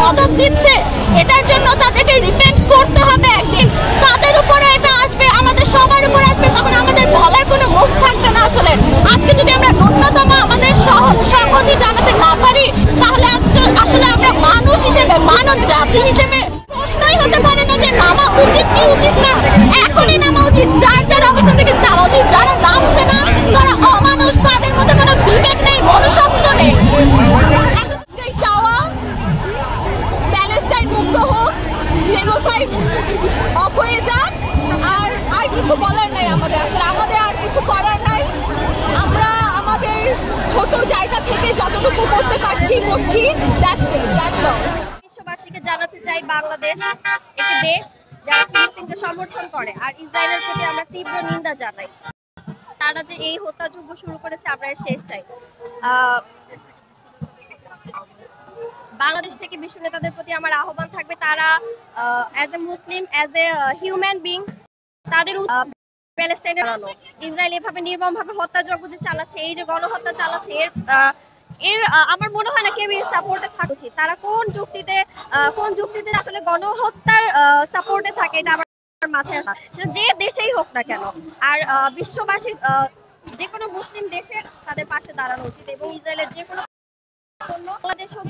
মদত দিচ্ছে, এটার জন্য তাদেরকে রিপেন্ট করতে হবে। একদিন তাদের উপরে এটা আসবে, আমাদের সবার উপরে আসবে, তখন আমাদের বলার কোনো মুখ থাকবে না। আসলে আজকে যদি আমরা ন্যূনতম আমাদের সংহতি জানাতে না পারি, তাহলে আজকে আসলে আমরা মানুষ হিসেবে, মানব জাতি হিসেবে প্রশ্নই হতে পারে না যে নামা উচিত কি উচিত না। এখনই নামা উচিত, যার যার অবস্থা থেকে নামা উচিত। যারা নামছে না তারা অমানুষ, তাদের মধ্যে কোনো বিবেক নেই, মনুষ্যত্ব নেই। চাওয়া প্যালেস্টাইন মুক্ত হোক, জেনোসাইড অফ হয়ে যাক, আর কিছু বলার নাই আমাদের। আসলে আমাদের আর কিছু করার নাই। আমরা আমাদের ছোট জায়গা থেকে যতটুকু করতে পারছি করছি। That's it, that's all. বিশ্ববাসীকে জানাতে চাই, বাংলাদেশ একটি দেশ যারা ফিলিস্তিনকে সমর্থন করে, আর ইসরায়েলের প্রতি আমরা তীব্র নিন্দা জানাই। তারা যে এই হত্যাযজ্ঞ শুরু করেছে, আমরা এর শেষ চাই। বাংলাদেশ থেকে বিশ্ব নেতাদের প্রতি আমার আহ্বান থাকবে, তারা as a Muslim, as a human being, তাদের প্যালেস্টাইনে বানানো, ইসরায়েল এভাবে নির্মমভাবে হত্যাযজ্ঞ যে চালাচ্ছে, এই যে গণহত্যা চালাচ্ছে, এর আমার মনে হয় না কেউ এর সাপোর্টে থাকা উচিত। তারা কোন যুক্তিতে আসলে গণহত্যার সাপোর্টে থাকে, এটা আমার মাথায় আসে। সেটা যে দেশেই হোক না কেন। আর বিশ্ববাসী যে কোনো মুসলিম দেশের তাদের পাশে দাঁড়ানো উচিত, এবং ইসরায়েলের যে কোনো বাংলাদেশ হোক,